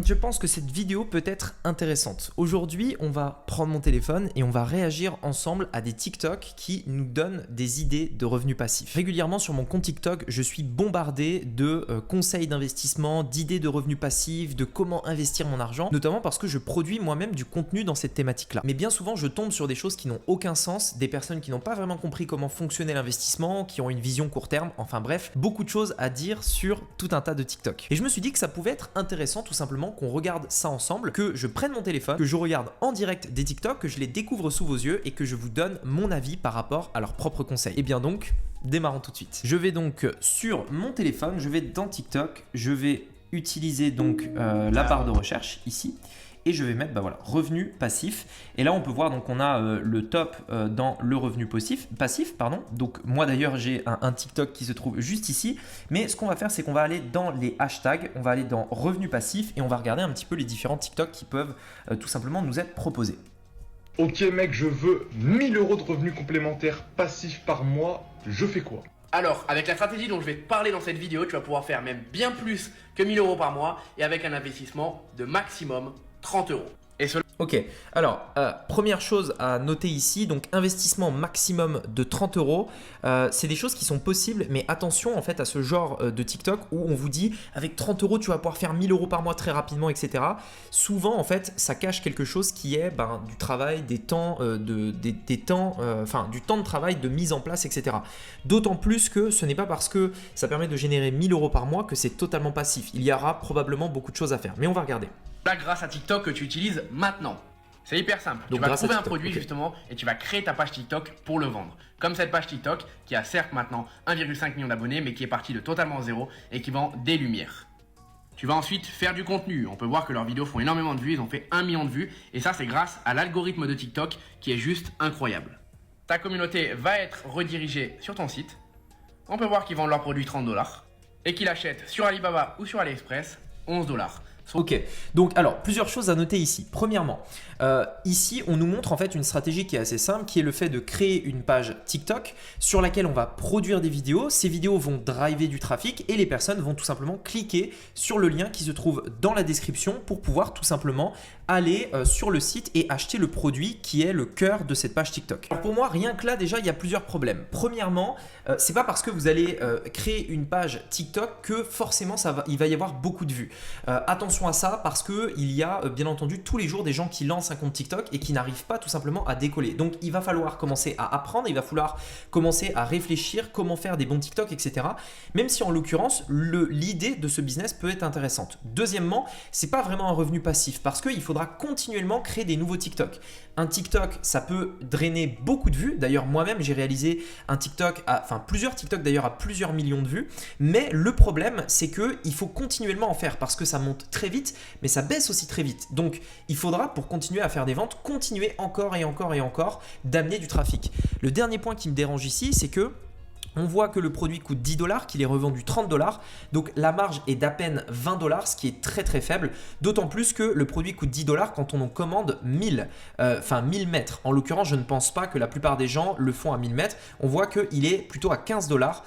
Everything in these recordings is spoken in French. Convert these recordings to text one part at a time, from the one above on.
Je pense que cette vidéo peut être intéressante. Aujourd'hui, on va prendre mon téléphone et on va réagir ensemble à des TikTok qui nous donnent des idées de revenus passifs. Régulièrement sur mon compte TikTok, je suis bombardé de conseils d'investissement, d'idées de revenus passifs, de comment investir mon argent, notamment parce que je produis moi-même du contenu dans cette thématique-là. Mais bien souvent, je tombe sur des choses qui n'ont aucun sens, des personnes qui n'ont pas vraiment compris comment fonctionnait l'investissement, qui ont une vision court terme, enfin bref, beaucoup de choses à dire sur tout un tas de TikTok. Et je me suis dit que ça pouvait être intéressant tout simplement qu'on regarde ça ensemble, que je prenne mon téléphone, que je regarde en direct des TikTok, que je les découvre sous vos yeux et que je vous donne mon avis par rapport à leurs propres conseils. Et bien donc, démarrons tout de suite. Je vais donc sur mon téléphone, je vais dans TikTok, je vais utiliser donc la barre de recherche ici. Et je vais mettre revenu passif. Et là, on peut voir donc on a le top dans le revenu passif. Donc moi d'ailleurs, j'ai un TikTok qui se trouve juste ici. Mais ce qu'on va faire, c'est qu'on va aller dans les hashtags, on va aller dans revenu passif et on va regarder un petit peu les différents TikTok qui peuvent tout simplement nous être proposés. Ok mec, je veux 1000 € de revenus complémentaires passifs par mois. Je fais quoi? Alors, avec la stratégie dont je vais te parler dans cette vidéo, tu vas pouvoir faire même bien plus que 1000 € par mois et avec un investissement de maximum 30 €. Et cela... Ok, alors première chose à noter ici, donc investissement maximum de 30 €. C'est des choses qui sont possibles, mais attention en fait à ce genre de TikTok où on vous dit avec 30 € tu vas pouvoir faire 1000 € par mois très rapidement, etc. Souvent en fait ça cache quelque chose qui est du travail, du temps de travail, de mise en place, etc. D'autant plus que ce n'est pas parce que ça permet de générer 1000 € par mois que c'est totalement passif. Il y aura probablement beaucoup de choses à faire, mais on va regarder. Là, grâce à TikTok que tu utilises maintenant. C'est hyper simple. Donc, tu vas trouver un TikTok, produit justement et tu vas créer ta page TikTok pour le vendre. Comme cette page TikTok qui a certes maintenant 1,5 million d'abonnés mais qui est partie de totalement zéro et qui vend des lumières. Tu vas ensuite faire du contenu. On peut voir que leurs vidéos font énormément de vues. Ils ont fait 1 million de vues et ça c'est grâce à l'algorithme de TikTok qui est juste incroyable. Ta communauté va être redirigée sur ton site. On peut voir qu'ils vendent leurs produits 30 $ et qu'ils l'achètent sur Alibaba ou sur AliExpress 11 $. Ok, donc alors plusieurs choses à noter ici. Premièrement, ici on nous montre en fait une stratégie qui est assez simple, qui est le fait de créer une page TikTok sur laquelle on va produire des vidéos. Ces vidéos vont driver du trafic et les personnes vont tout simplement cliquer sur le lien qui se trouve dans la description pour pouvoir tout simplement aller sur le site et acheter le produit qui est le cœur de cette page TikTok. Alors pour moi, rien que là déjà il y a plusieurs problèmes. Premièrement, c'est pas parce que vous allez créer une page TikTok que forcément il va y avoir beaucoup de vues. Attention à ça parce qu'il y a bien entendu tous les jours des gens qui lancent un compte TikTok et qui n'arrivent pas tout simplement à décoller. Donc il va falloir commencer à apprendre, il va falloir commencer à réfléchir comment faire des bons TikTok, etc. Même si en l'occurrence l'idée de ce business peut être intéressante. Deuxièmement, c'est pas vraiment un revenu passif parce qu'il faudra continuellement créer des nouveaux TikTok. Un TikTok, ça peut drainer beaucoup de vues. D'ailleurs, moi-même, j'ai réalisé un TikTok, plusieurs TikTok d'ailleurs à plusieurs millions de vues. Mais le problème, c'est qu'il faut continuellement en faire parce que ça monte très vite, mais ça baisse aussi très vite. Donc, il faudra, pour continuer à faire des ventes, continuer encore et encore et encore d'amener du trafic. Le dernier point qui me dérange ici, c'est que on voit que le produit coûte 10 $, qu'il est revendu 30 $. Donc la marge est d'à peine 20 $, ce qui est très très faible. D'autant plus que le produit coûte 10 $ quand on en commande 1000 mètres. En l'occurrence, je ne pense pas que la plupart des gens le font à 1000 mètres. On voit qu'il est plutôt à 15 $,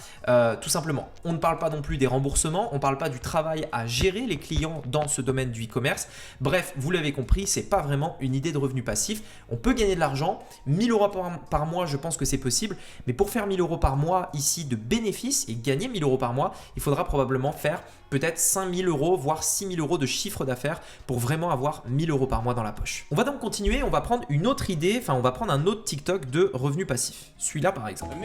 tout simplement. On ne parle pas non plus des remboursements. On ne parle pas du travail à gérer les clients dans ce domaine du e-commerce. Bref, vous l'avez compris, ce n'est pas vraiment une idée de revenu passif. On peut gagner de l'argent. 1000 € par mois, je pense que c'est possible. Mais pour faire 1000 € par mois, ici de bénéfices et gagner 1000 € par mois, il faudra probablement faire peut-être 5000 €, voire 6000 € de chiffre d'affaires pour vraiment avoir 1000 € par mois dans la poche. On va donc continuer, on va prendre une autre idée, on va prendre un autre TikTok de revenus passifs. Celui-là par exemple.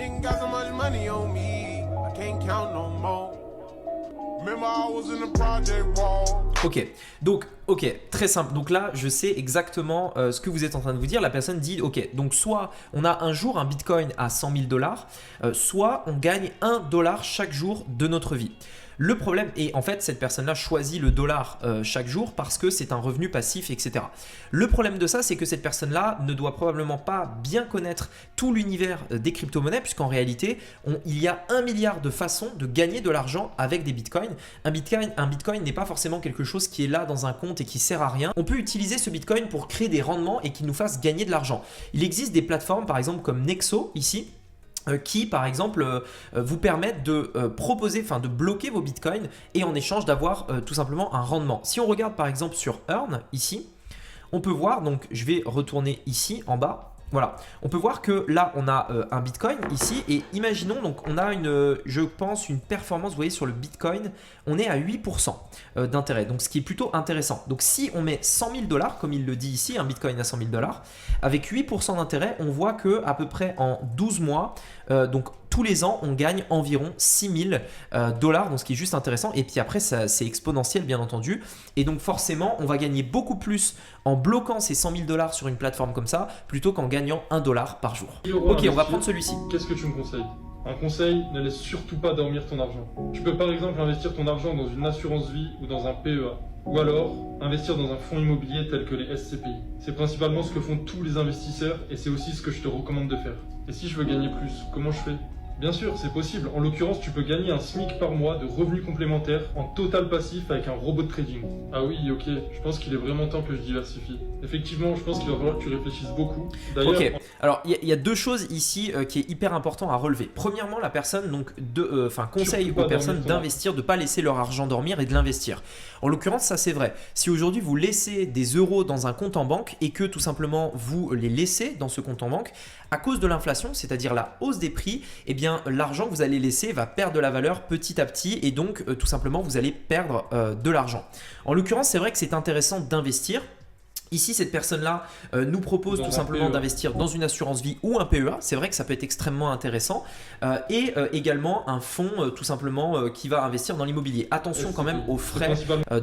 Ok, très simple. Donc là, je sais exactement ce que vous êtes en train de vous dire. La personne dit, ok, donc soit on a un jour un Bitcoin à 100 000 $, soit on gagne 1 $ chaque jour de notre vie. Le problème, et en fait cette personne-là choisit le dollar chaque jour parce que c'est un revenu passif, etc. Le problème de ça, c'est que cette personne-là ne doit probablement pas bien connaître tout l'univers des crypto-monnaies puisqu'en réalité, il y a 1 milliard de façons de gagner de l'argent avec des bitcoins. Un bitcoin n'est pas forcément quelque chose qui est là dans un compte et qui sert à rien. On peut utiliser ce bitcoin pour créer des rendements et qui nous fasse gagner de l'argent. Il existe des plateformes par exemple comme Nexo ici, qui par exemple vous permettent de proposer, enfin de bloquer vos bitcoins et en échange d'avoir tout simplement un rendement. Si on regarde par exemple sur Earn ici, on peut voir, donc je vais retourner ici en bas. Voilà, on peut voir que là on a un bitcoin ici et imaginons donc on a je pense une performance, vous voyez sur le bitcoin, on est à 8% d'intérêt, donc ce qui est plutôt intéressant. Donc si on met 100 000 $, comme il le dit ici, un bitcoin à 100 000 $, avec 8% d'intérêt, on voit que à peu près en 12 mois, donc tous les ans, on gagne environ 6 000 $, donc ce qui est juste intéressant. Et puis après, c'est exponentiel, bien entendu. Et donc forcément, on va gagner beaucoup plus en bloquant ces 100 000 $ sur une plateforme comme ça, plutôt qu'en gagnant $1 par jour. Ok, on va prendre celui-ci. Qu'est-ce que tu me conseilles? Un conseil, ne laisse surtout pas dormir ton argent. Tu peux par exemple investir ton argent dans une assurance vie ou dans un PEA. Ou alors, investir dans un fonds immobilier tel que les SCPI. C'est principalement ce que font tous les investisseurs et c'est aussi ce que je te recommande de faire. Et si je veux gagner plus, comment je fais? Bien sûr, c'est possible. En l'occurrence, tu peux gagner un SMIC par mois de revenus complémentaires en total passif avec un robot de trading. Ah oui, ok, je pense qu'il est vraiment temps que je diversifie. Effectivement, je pense qu'il va falloir que tu réfléchisses beaucoup. D'ailleurs, ok, alors il y a deux choses ici qui est hyper important à relever. Premièrement, la personne conseille aux personnes d'investir, de ne pas laisser leur argent dormir et de l'investir. En l'occurrence, ça c'est vrai. Si aujourd'hui vous laissez des euros dans un compte en banque et que tout simplement vous les laissez dans ce compte en banque, à cause de l'inflation, c'est-à-dire la hausse des prix, eh bien l'argent que vous allez laisser va perdre de la valeur petit à petit et donc tout simplement vous allez perdre de l'argent. En l'occurrence, c'est vrai que c'est intéressant d'investir. Ici, cette personne-là nous propose tout simplement d'investir dans une assurance vie ou un PEA. C'est vrai que ça peut être extrêmement intéressant. Et également un fonds tout simplement qui va investir dans l'immobilier. Attention quand même aux frais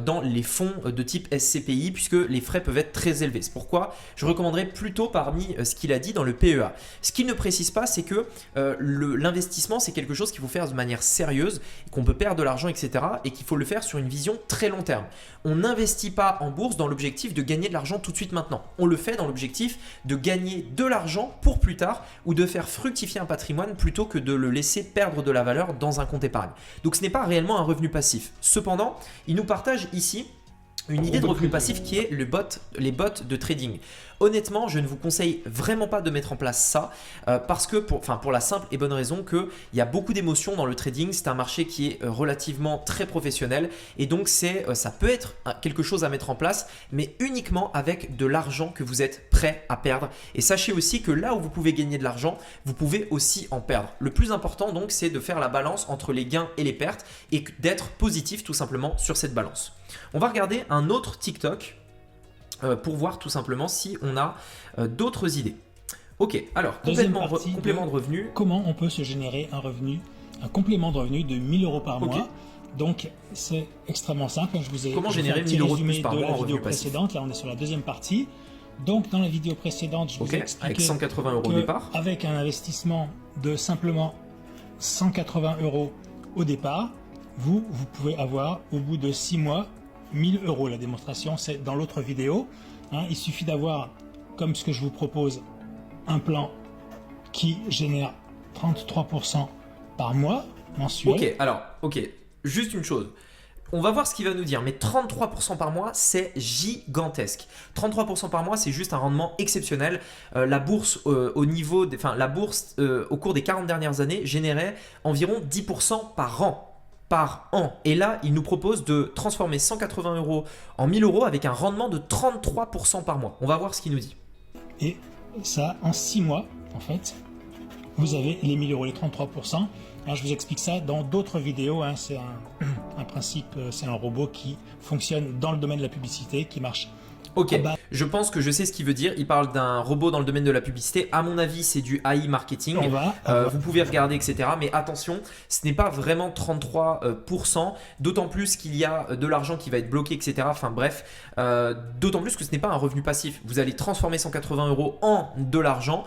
dans les fonds de type SCPI puisque les frais peuvent être très élevés. C'est pourquoi je recommanderais plutôt parmi ce qu'il a dit dans le PEA. Ce qu'il ne précise pas, c'est que l'investissement, c'est quelque chose qu'il faut faire de manière sérieuse, qu'on peut perdre de l'argent, etc. et qu'il faut le faire sur une vision très long terme. On n'investit pas en bourse dans l'objectif de gagner de l'argent tout de suite maintenant. On le fait dans l'objectif de gagner de l'argent pour plus tard ou de faire fructifier un patrimoine plutôt que de le laisser perdre de la valeur dans un compte épargne. Donc ce n'est pas réellement un revenu passif. Cependant, il nous partage ici une idée de revenu passif qui est les bots de trading. Honnêtement, je ne vous conseille vraiment pas de mettre en place ça parce que pour la simple et bonne raison qu'il y a beaucoup d'émotions dans le trading. C'est un marché qui est relativement très professionnel et donc ça peut être quelque chose à mettre en place, mais uniquement avec de l'argent que vous êtes prêt à perdre. Et sachez aussi que là où vous pouvez gagner de l'argent, vous pouvez aussi en perdre. Le plus important donc, c'est de faire la balance entre les gains et les pertes et d'être positif tout simplement sur cette balance. On va regarder un autre TikTok pour voir tout simplement si on a d'autres idées. Ok, alors complément de revenu. Comment on peut se générer un complément de revenu de 1 000 € par mois. Donc c'est extrêmement simple. Je vous ai comment générer 1 000 € de plus par mois en revenu passif. Là on est sur la deuxième partie. Donc dans la vidéo précédente, je vous ai expliqué avec 180 € au départ. Avec un investissement de simplement 180 € au départ, vous pouvez avoir au bout de 6 mois 1 000 €. La démonstration, c'est dans l'autre vidéo. Il suffit d'avoir, comme ce que je vous propose, un plan qui génère 33% par mois mensuel. Ok, juste une chose. On va voir ce qu'il va nous dire, mais 33% par mois, c'est gigantesque. 33% par mois, c'est juste un rendement exceptionnel. La bourse, au cours des 40 dernières années, générait environ 10% par an. Et là, il nous propose de transformer 180 € en 1 000 € avec un rendement de 33% par mois. On va voir ce qu'il nous dit. Et ça, en 6 mois, en fait, vous avez les 1 000 €, les 33%. Alors, je vous explique ça dans d'autres vidéos. C'est un principe, c'est un robot qui fonctionne dans le domaine de la publicité, qui marche. Ok, je pense que je sais ce qu'il veut dire. Il parle d'un robot dans le domaine de la publicité. À mon avis, c'est du AI marketing. Vous pouvez regarder, etc. Mais attention, ce n'est pas vraiment 33%. D'autant plus qu'il y a de l'argent qui va être bloqué, etc. Enfin bref, d'autant plus que ce n'est pas un revenu passif. Vous allez transformer 180 € en de l'argent,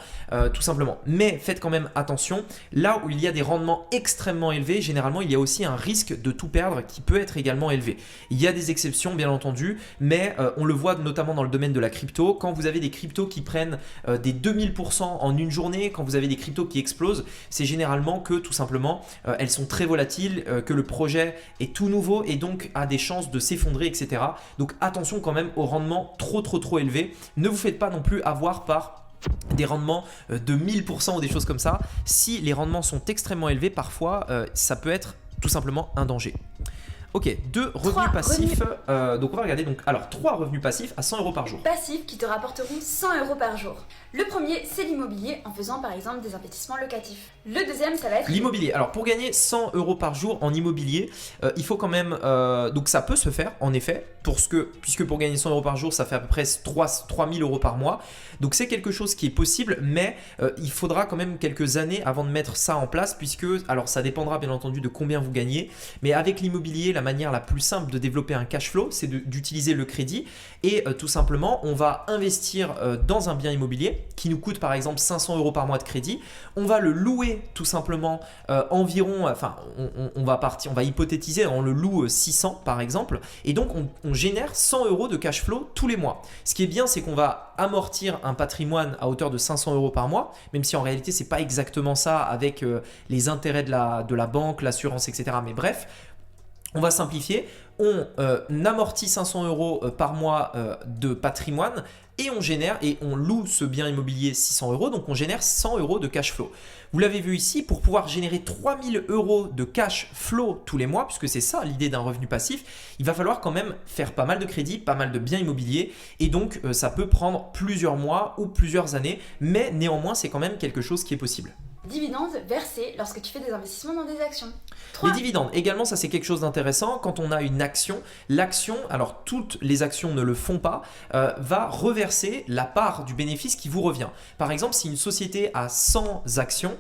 tout simplement. Mais faites quand même attention. Là où il y a des rendements extrêmement élevés, généralement, il y a aussi un risque de tout perdre qui peut être également élevé. Il y a des exceptions, bien entendu, mais on le voit notamment dans le domaine de la crypto. Quand vous avez des cryptos qui prennent des 2000% en une journée, quand vous avez des cryptos qui explosent, c'est généralement que tout simplement elles sont très volatiles, que le projet est tout nouveau et donc a des chances de s'effondrer, etc. Donc attention quand même au rendement trop élevé. Ne vous faites pas non plus avoir par des rendements de 1000% ou des choses comme ça. Si les rendements sont extrêmement élevés, parfois ça peut être tout simplement un danger. Ok, 2 revenus passifs. Donc on va regarder. Donc, alors 3 revenus passifs à 100 € par jour. Passifs qui te rapporteront 100 € par jour. Le premier, c'est l'immobilier en faisant par exemple des investissements locatifs. Le deuxième, ça va être l'immobilier. Alors pour gagner 100 € par jour en immobilier, il faut quand même. Donc ça peut se faire en effet, puisque pour gagner 100 € par jour, ça fait à peu près 3000 € par mois. Donc c'est quelque chose qui est possible, mais il faudra quand même quelques années avant de mettre ça en place, puisque alors ça dépendra bien entendu de combien vous gagnez. Mais avec l'immobilier, la manière la plus simple de développer un cash flow, c'est d'utiliser le crédit et tout simplement, on va investir dans un bien immobilier qui nous coûte par exemple 500 € par mois de crédit. On va le louer tout simplement environ, enfin on va hypothétiser, on le loue 600 par exemple et donc on génère 100 € de cash flow tous les mois. Ce qui est bien, c'est qu'on va amortir un patrimoine à hauteur de 500 € par mois, même si en réalité c'est pas exactement ça avec les intérêts de la banque, l'assurance, etc. Mais bref, on va simplifier, on amortit 500 € par mois de patrimoine et on génère et on loue ce bien immobilier 600 €, donc on génère 100 € de cash flow. Vous l'avez vu ici, pour pouvoir générer 3000 € de cash flow tous les mois, puisque c'est ça l'idée d'un revenu passif, il va falloir quand même faire pas mal de crédits, pas mal de biens immobiliers et donc ça peut prendre plusieurs mois ou plusieurs années, mais néanmoins c'est quand même quelque chose qui est possible. dividendes versés lorsque tu fais des investissements dans des actions. 3. Les dividendes, également, ça c'est quelque chose d'intéressant. Quand on a une action, l'action, alors toutes les actions ne le font pas, va reverser la part du bénéfice qui vous revient. Par exemple, si une société a 100 actions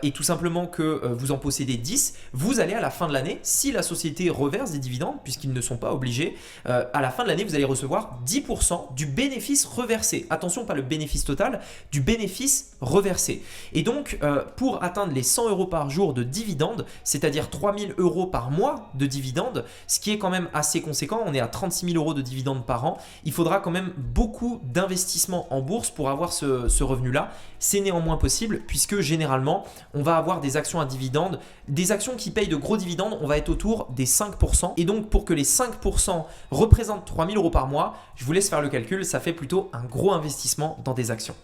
et tout simplement que vous en possédez 10, vous allez à la fin de l'année, si la société reverse des dividendes, puisqu'ils ne sont pas obligés, à la fin de l'année, vous allez recevoir 10% du bénéfice reversé. Attention, pas le bénéfice total, du bénéfice reversé. Et donc, pour atteindre les 100 € par jour de dividendes, c'est-à-dire 3000 € par mois de dividendes, ce qui est quand même assez conséquent, on est à 36 000 € de dividendes par an, il faudra quand même beaucoup d'investissements en bourse pour avoir ce revenu-là. C'est néanmoins possible puisque généralement, on va avoir des actions à dividendes, des actions qui payent de gros dividendes, on va être autour des 5%. Et donc, pour que les 5% représentent 3000 € par mois, je vous laisse faire le calcul, ça fait plutôt un gros investissement dans des actions.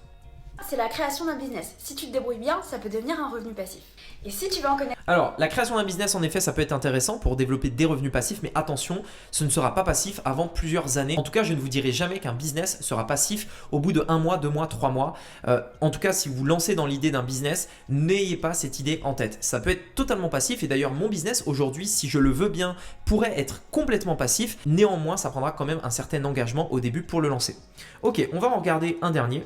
C'est la création d'un business. Si tu te débrouilles bien, ça peut devenir un revenu passif. Et si tu veux en connaître... Alors, la création d'un business, en effet, ça peut être intéressant pour développer des revenus passifs, mais attention, ce ne sera pas passif avant plusieurs années. En tout cas, je ne vous dirai jamais qu'un business sera passif au bout de 1 mois, 2 mois, 3 mois. En tout cas, si vous vous lancez dans l'idée d'un business, n'ayez pas cette idée en tête. Ça peut être totalement passif et d'ailleurs, mon business aujourd'hui, si je le veux bien, pourrait être complètement passif. Néanmoins, ça prendra quand même un certain engagement au début pour le lancer. Ok, on va en regarder un dernier.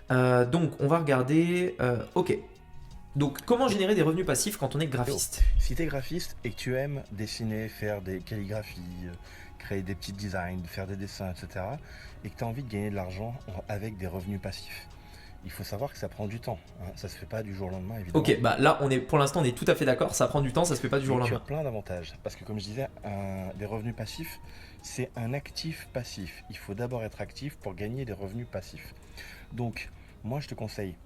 Donc on va regarder, ok. Donc comment générer des revenus passifs quand on est graphiste? Si tu es graphiste et que tu aimes dessiner, faire des calligraphies, créer des petits designs, faire des dessins, etc. et que tu as envie de gagner de l'argent avec des revenus passifs, il faut savoir que ça prend du temps, hein. Ça se fait pas du jour au lendemain évidemment. Ok, bah là pour l'instant on est tout à fait d'accord, ça prend du temps, ça se fait pas du jour au lendemain. Tu as plein d'avantages parce que comme je disais, des revenus passifs, c'est un actif passif. Il faut d'abord être actif pour gagner des revenus passifs. Donc moi je te conseille,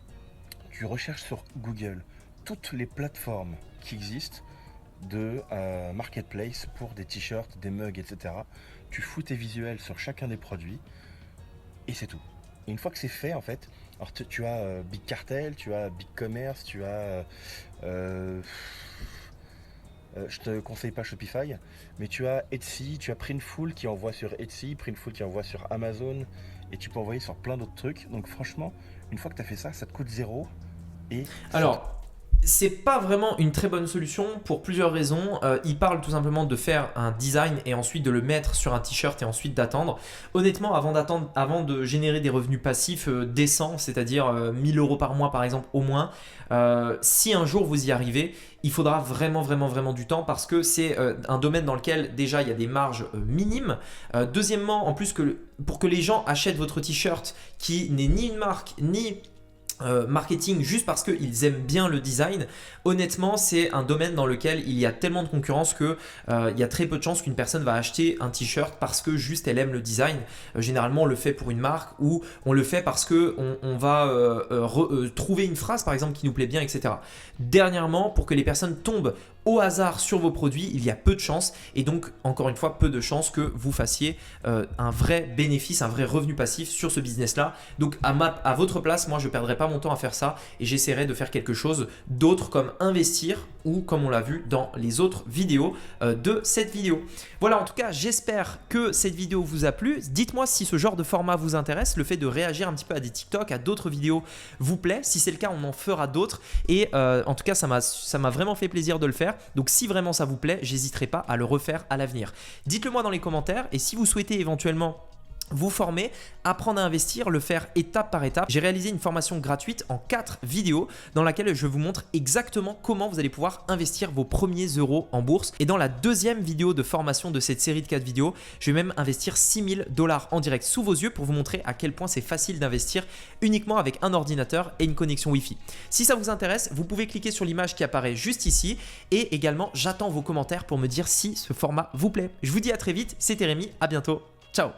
tu recherches sur Google toutes les plateformes qui existent de marketplace pour des t-shirts, des mugs, etc. Tu fous tes visuels sur chacun des produits et c'est tout. Et une fois que c'est fait en fait, alors tu as Big Cartel, tu as Big Commerce, tu as je te conseille pas Shopify, mais tu as Etsy, tu as Printful qui envoie sur Etsy, Printful qui envoie sur Amazon et tu peux envoyer sur plein d'autres trucs. Donc franchement, une fois que tu as fait ça, ça te coûte 0 et alors c'est pas vraiment une très bonne solution pour plusieurs raisons. Il parle tout simplement de faire un design et ensuite de le mettre sur un t-shirt et ensuite d'attendre. Honnêtement, avant de générer des revenus passifs décents, c'est-à-dire 1000 € par mois par exemple au moins, si un jour vous y arrivez, il faudra vraiment du temps parce que c'est un domaine dans lequel déjà il y a des marges minimes. Deuxièmement, en plus pour que les gens achètent votre t-shirt qui n'est ni une marque ni marketing juste parce qu'ils aiment bien le design, honnêtement c'est un domaine dans lequel il y a tellement de concurrence que il y a très peu de chances qu'une personne va acheter un t-shirt parce que juste elle aime le design. Généralement on le fait pour une marque ou on le fait parce que on va trouver une phrase par exemple qui nous plaît bien, etc. Dernièrement, pour que les personnes tombent au hasard sur vos produits, il y a peu de chances et donc encore une fois peu de chances que vous fassiez un vrai bénéfice, un vrai revenu passif sur ce business là. Donc à votre place, moi je ne perdrai pas mon temps à faire ça et j'essaierai de faire quelque chose d'autre comme investir ou comme on l'a vu dans les autres vidéos de cette vidéo. Voilà, en tout cas j'espère que cette vidéo vous a plu. Dites-moi si ce genre de format vous intéresse, le fait de réagir un petit peu à des TikTok, à d'autres vidéos vous plaît. Si c'est le cas, on en fera d'autres et en tout cas ça m'a vraiment fait plaisir de le faire. Donc si vraiment ça vous plaît, j'hésiterai pas à le refaire à l'avenir. Dites-le moi dans les commentaires et si vous souhaitez éventuellement vous former, apprendre à investir, le faire étape par étape. J'ai réalisé une formation gratuite en 4 vidéos dans laquelle je vous montre exactement comment vous allez pouvoir investir vos premiers euros en bourse. Et dans la deuxième vidéo de formation de cette série de 4 vidéos, je vais même investir 6 000 $ en direct sous vos yeux pour vous montrer à quel point c'est facile d'investir uniquement avec un ordinateur et une connexion Wi-Fi. Si ça vous intéresse, vous pouvez cliquer sur l'image qui apparaît juste ici et également j'attends vos commentaires pour me dire si ce format vous plaît. Je vous dis à très vite, c'était Rémi, à bientôt, ciao.